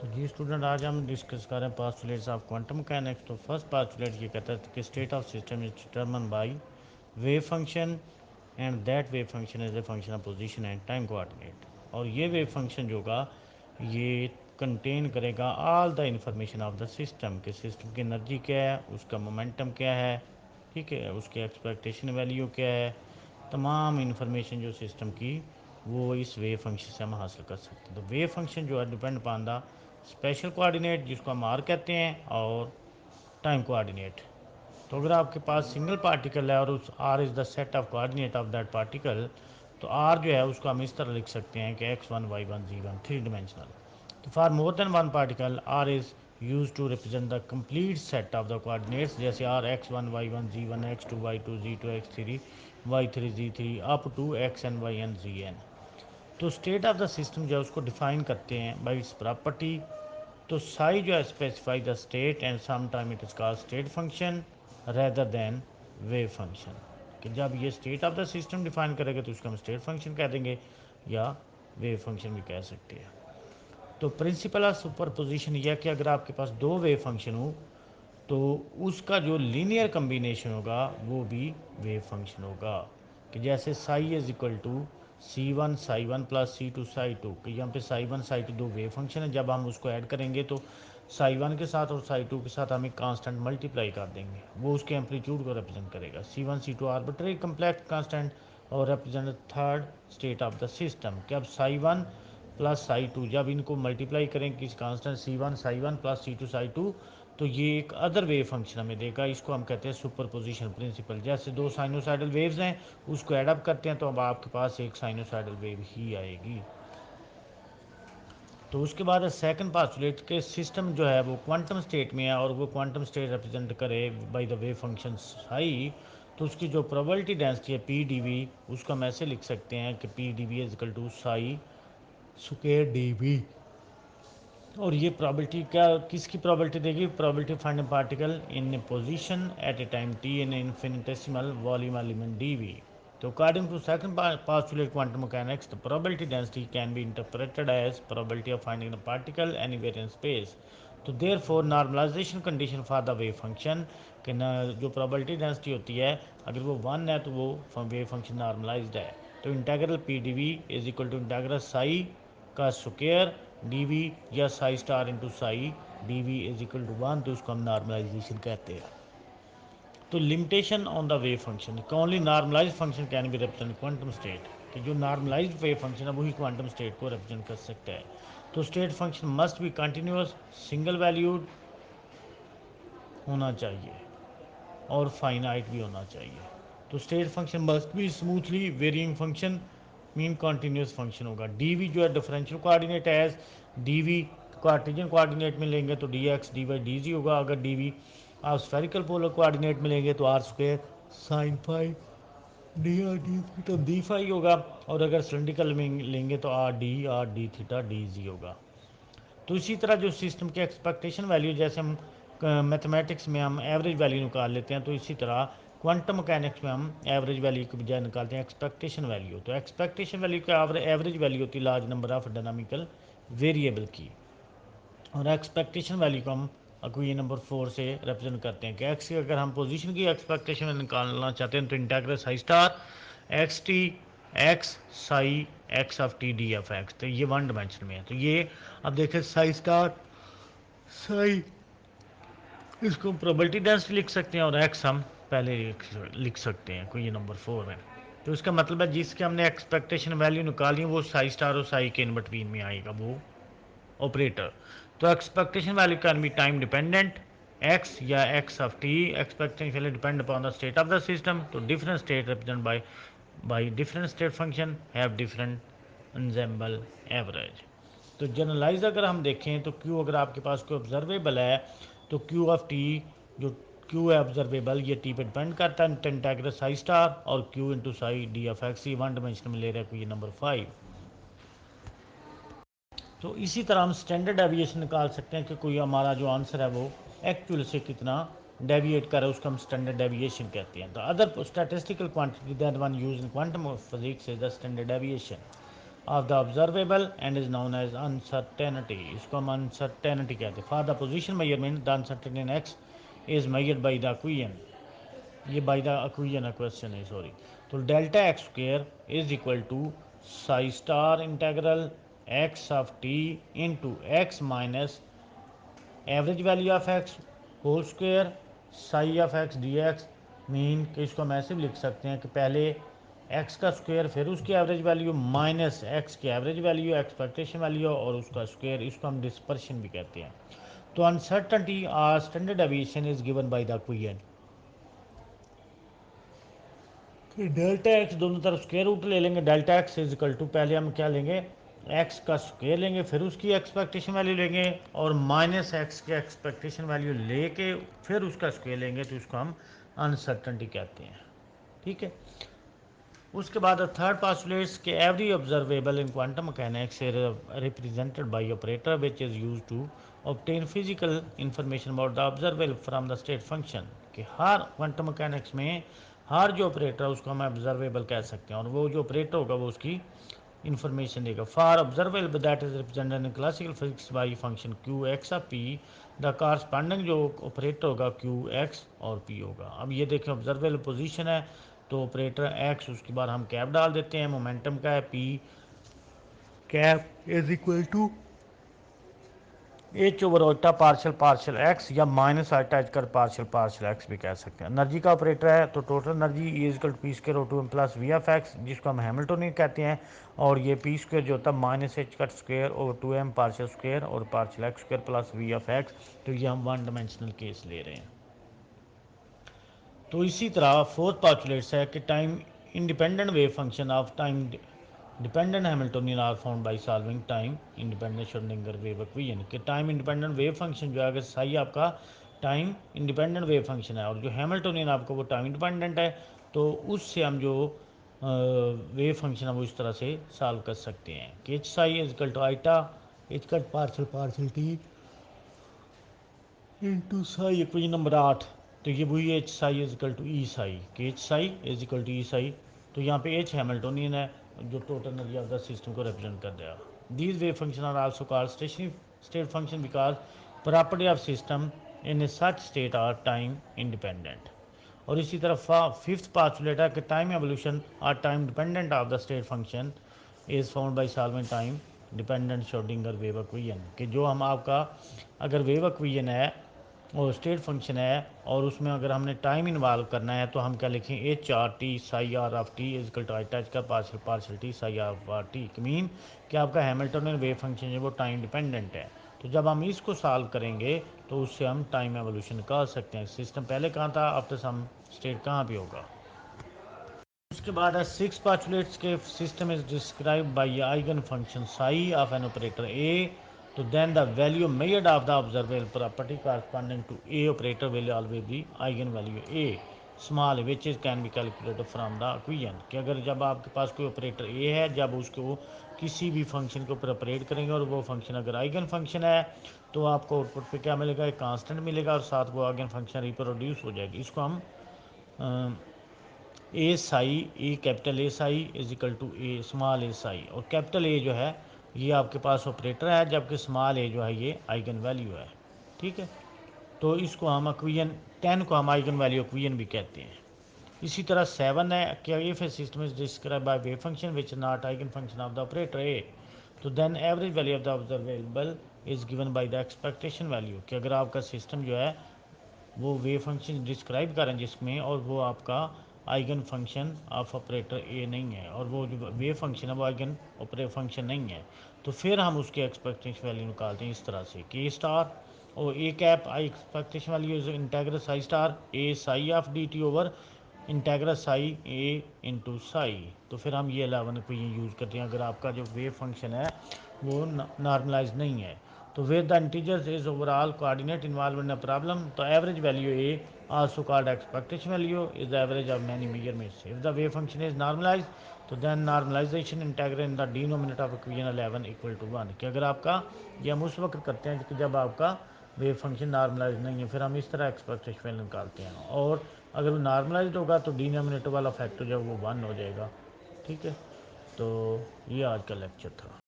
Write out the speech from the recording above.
तो जी स्टूडेंट, आज हम डिस्कस कर रहे हैं पास्टुलेट्स ऑफ क्वांटम मैकेनिक्स। तो फर्स्ट पास्टुलेट ये कहता है कि state of system is determined bye wave function and that wave function is a function of position and time coordinate. और ये वेव फंक्शन जो होगा ये कंटेन करेगा all the information of the system कि सिस्टम की एनर्जी क्या है, उसका मोमेंटम क्या है, ठीक है, उसकी एक्सपेक्टेशन वैल्यू क्या है, तमाम इंफॉर्मेशन जो सिस्टम की वो इस वेव फंक्शन से हम हासिल कर सकते हैं। तो वेव फंक्शन जो है depend upon the special coordinate जिसको हम आर कहते हैं और टाइम कोऑर्डिनेट। तो अगर आपके पास सिंगल पार्टिकल है और उस R is the set of coordinate of that particle, तो आर जो है उसको हम इस तरह लिख सकते हैं कि x1 y1 z1 three dimensional. तो for more than one particle R is use to represent the complete set of the coordinates, जैसे are x1 y1 z1 x2 y2 z2 x3 y3 z3 up to xn y n zn। तो state of the system जो है उसको define करते हैं by its property. तो psi जो है specify the state and some time it is called state function rather than wave function. कि जब ये state of the system define करेगा तो उसको हम स्टेट फंक्शन कह देंगे या वेव फंक्शन भी कह सकते हैं। तो प्रिंसिपल ऑफ सुपर पोजिशन यह कि अगर आपके पास दो वेव फंक्शन हो तो उसका जो लीनियर कम्बिनेशन होगा वो भी वेव फंक्शन होगा। कि जैसे psi is equal to C1 psi 1 plus C2 psi 2, कि यहाँ पे साई 1 साई 2 दो वेव फंक्शन है। जब हम उसको ऐड करेंगे तो साई 1 के साथ और साई 2 के साथ हम एक कांस्टेंट मल्टीप्लाई कर देंगे, वो उसके एम्पलीट्यूड को रिप्रेजेंट करेगा। C1 C2 arbitrary complex constant और represent third state of the system. कि अब साई 1 प्लस साई 2 जब इनको मल्टीप्लाई करेंगे किस constant C1 psi 1 plus C2 psi 2, तो ये एक अदर वेव फंक्शन हमें देगा। इसको हम कहते हैं सुपर पोजिशन प्रिंसिपल। जैसे दो साइनोसाइडल वेव्स हैं, उसको एडअप करते हैं तो अब आपके पास एक साइनोसाइडल वेव ही आएगी। तो उसके बाद सेकंड पास्टुलेट के सिस्टम जो है वो क्वांटम स्टेट में है और वो क्वांटम स्टेट रिप्रेजेंट करे by the wave function psi. तो उसकी जो प्रोबेबिलिटी डेंसिटी है पी डी उसको हम ऐसे लिख सकते हैं कि P is equal to psi square D. और ये प्रॉबिलिटी क्या किसकी प्रॉबिलिटी देगी? Probability find particle in position at a time T in infinitesimal volume element D V. तो according to second postulate quantum mechanics, the probability density can be interpreted as probability of finding a particle anywhere in space. तो therefore normalization condition for the wave function कि न जो probability density होती है अगर वो 1 है तो वो wave function normalized है। तो integral P D V is equal to integral psi का स्क्वायर डी वी या psi star into psi D V is equal to 1, तो उसको हम नॉर्मलाइजेशन कहते हैं। तो limitation on the wave function only normalize function can be represent quantum state, कि जो नॉर्मलाइज वेव फंक्शन है वही क्वांटम स्टेट को रिप्रेजेंट कर सकता है। तो state function must be continuous single valued होना चाहिए और फाइनाइट भी होना चाहिए। तो स्टेट फंक्शन मस्ट भी smoothly varying function mean continuous function होगा। डी वी जो है differential coordinate as D V Cartesian coordinate में लेंगे तो D X D Y D Z होगा। अगर डी वी आप स्फेरिकल पोलर कोऑर्डिनेट में लेंगे तो R square sine phi D R D theta D phi होगा। और अगर सिलेंड्रिकल में लेंगे तो are D theta D Z होगा। तो इसी तरह जो सिस्टम की एक्सपेक्टेशन वैल्यू, जैसे हम मैथमेटिक्स में हम एवरेज वैल्यू निकाल लेते हैं, तो इसी तरह क्वांटम मैकेनिक्स में हम एवरेज वैल्यू के बजाय निकालते हैं एक्सपेक्टेशन वैल्यू। तो एक्सपेक्टेशन वैल्यू की एवरेज वैल्यू होती है large number of dynamical variable की। और एक्सपेक्टेशन वैल्यू को हम कोई नंबर 4 से रिप्रेजेंट करते हैं कि एक्स की अगर हम पोजीशन की एक्सपेक्टेशन निकालना चाहते हैं तो integral psi star x T x Sai x of T D F X. तो ये वन डायमेंशन में है। तो ये अब देखें साई स्टार साई, इसको प्रोबेबिलिटी डेंसिटी लिख सकते हैं और एक्स हम पहले लिख सकते हैं कोई ये नंबर 4 में। तो इसका मतलब है जिसके हमने एक्सपेक्टेशन वैल्यू निकाली है वो साई स्टार और साई के इन बिटवीन में आएगा वो ऑपरेटर। तो expectation value can be time dependent X या X of T. Expectation value depend upon the state of the system. तो different state represent by different state function have different ensemble average. तो generalize अगर हम देखें तो Q अगर आपके पास कोई ऑब्जर्वेबल है तो क्यू ऑफ टी जो क्यू है ऑब्जर्वेबल ये टी पे डिपेंड करता है टेंटाग्रस साई स्टार और Q into psi D F x, ये वन डायमेंशन में ले रहा है कोई नंबर 5। तो इसी तरह हम स्टैंडर्ड डेविएशन निकाल सकते हैं कि कोई हमारा जो आंसर है वो एक्चुअल से कितना डेविएट कर रहा है, उसको हम स्टैंडर्ड डेविएशन कहते हैं। तो other statistical quantity that one use in quantum physics is the standard deviation. Of the observable and is known as uncertainty. इसको हम अनसर्टेनिटी कहते हैं। For the position measurement the uncertainty in X is measured by the equation. ये by the equation question है, sorry. तो delta X square is equal to psi star integral X of T into X minus average value of x whole square psi of X D X. Mean कि इसको हम ऐसे भी लिख सकते हैं कि पहले एक्स का स्क्वायर फिर उसकी एवरेज वैल्यू माइनस एक्स की एवरेज वैल्यू एक्सपेक्टेशन वैल्यू और उसका स्क्वायर। इसको हम डिस्पर्शन भी कहते हैं। तो अनसर्टनटी और standard deviation is given by the equation कि डेल्टा एक्स दोनों तरफ स्क्वायर रूट ले लेंगे। Delta X is equal to पहले हम क्या लेंगे, एक्स का स्क्वायर लेंगे फिर उसकी एक्सपेक्टेशन वैल्यू लेंगे और माइनस एक्स की एक्सपेक्टेशन वैल्यू लेके फिर उसका स्क्वायर लेंगे। तो उसको हम अनसर्टनटी कहते हैं। ठीक है। उसके बाद थर्ड पास्टुलेट्स के every observable in quantum mechanics represented by operator which is use to obtain physical information about the observable from the state function. कि हर क्वांटम मैकेनिक्स में हर जो ऑपरेटर उसको हम ऑब्जर्वेबल कह सकते हैं और वो जो ऑपरेटर होगा वो उसकी इंफॉर्मेशन देगा। For observable that is represented in classical physics by function Q x of P the corresponding जो ऑपरेटर होगा क्यू एक्स और पी होगा। अब ये देखें ऑब्जर्वेबल पोजीशन है तो ऑपरेटर एक्स उसके बाद हम कैप डाल देते हैं। मोमेंटम का है P cap is equal to H over iota partial partial X या माइनस आटा एच कर पार्शल पार्शल एक्स भी कह सकते हैं। एनर्जी का ऑपरेटर है तो total energy E is equal to P square over two M plus V F X जिसको हम हैमिल्टोनियन कहते हैं। और ये पी स्क्र जो होता है minus H cut square over two M partial square और partial X square plus V F X. तो ये हम वन डायमेंशनल केस ले रहे हैं। तो इसी तरह फोर्थ पॉस्टुलेट्स है कि time independent wave function of time dependent Hamiltonian are found by solving time independent Schrodinger wave equation. कि टाइम इंडिपेंडेंट वेव फंक्शन जो है अगर सही आपका टाइम इंडिपेंडेंट वेव फंक्शन है और जो हैमिल्टोनियन आपका वो टाइम इंडिपेंडेंट है तो उससे हम जो वेव फंक्शन है वो इस तरह से सॉल्व कर सकते हैं कि H psi is equal to iota H cut partial partial T into psi equation number 8। तो ये वही H psi is equal to E psi कि H psi is equal to E psi. तो यहाँ पे एच हैमिल्टोनियन है जो total energy of the system को रिप्रेजेंट कर देगा। These wave function are also called stationary state function because property of system in a such state are time independent. और इसी तरह फिफ्थ पास्टुलेट है कि time evolution or time dependent of the state function is found by solving time dependent Schrodinger wave equation. कि जो हम आपका अगर वेव इक्वेशन है और स्टेट फंक्शन है और उसमें अगर हमने टाइम इन्वॉल्व करना है तो हम क्या लिखें H R T psi R of T is equal to I touch का partial partial T psi of R T. Mean कि आपका हैमिल्टोनियन वेव फंक्शन है वो टाइम डिपेंडेंट है। तो जब हम इसको सॉल्व करेंगे तो उससे हम टाइम एवोल्यूशन निकाल सकते हैं। सिस्टम पहले कहाँ था आफ्टर सम स्टेट कहाँ पे होगा। उसके बाद है सिक्स पास्टुलेट्स के system is describe by eigen function psi of an operator A. तो then the value measured of the observable property corresponding to A operator will always be eigen value A small which is can be calculated from the equation. कि अगर जब आपके पास कोई operator ए है जब उसको किसी भी फंक्शन के ऊपर ऑपरेट करेंगे और वो फंक्शन अगर आइगन फंक्शन है तो आपको आउटपुट पे क्या मिलेगा, एक कांस्टेंट मिलेगा और साथ वो आइगन फंक्शन रिप्रोड्यूस हो जाएगी। इसको हम A psi A capital A psi is equal to A small A psi. और कैपिटल ए जो है ये आपके पास ऑपरेटर है जबकि स्मॉल ए जो है ये आइगन वैल्यू है। ठीक है। तो इसको हम इक्वेशन 10 को हम आइगन वैल्यू इक्वेशन भी कहते हैं। इसी तरह 7 है कि if a system is describe by wave function which not eigen function of the operator A तो then average value of the observable is given by the expectation value. कि अगर आपका सिस्टम जो है वो वेव फंक्शन डिस्क्राइब करें जिसमें और वो आपका आइगन फंक्शन ऑफ ऑपरेटर ए नहीं है और वो जो वेव फंक्शन है वो आइगन ऑपरेटर फंक्शन नहीं है तो फिर हम उसके एक्सपेक्टेशन वैल्यू निकालते हैं इस तरह से कि स्टार और A cap I expectation value is integral psi star A psi of D T over integral psi A into psi. तो फिर हम ये 11 को ये यूज़ करते हैं अगर आपका जो वेव फंक्शन है वो नॉर्मलाइज नहीं है। तो with the integers is overall coordinate involved in a problem, the average value A, also called expectation value, is the average of many measurements. If the wave function is normalized, तो then normalization integral in the denominator of equation 11 equal to 1। कि अगर आपका ये हम उस वक्त करते हैं कि जब आपका वेव फंक्शन नॉर्मलाइज नहीं है फिर हम इस तरह एक्सपेक्टेशन वैल्यू निकालते हैं और अगर वो नॉर्मलाइज होगा तो डिनोमिनेटर वाला फैक्टर जो है वो 1 हो जाएगा। ठीक है। तो ये आज का लेक्चर था।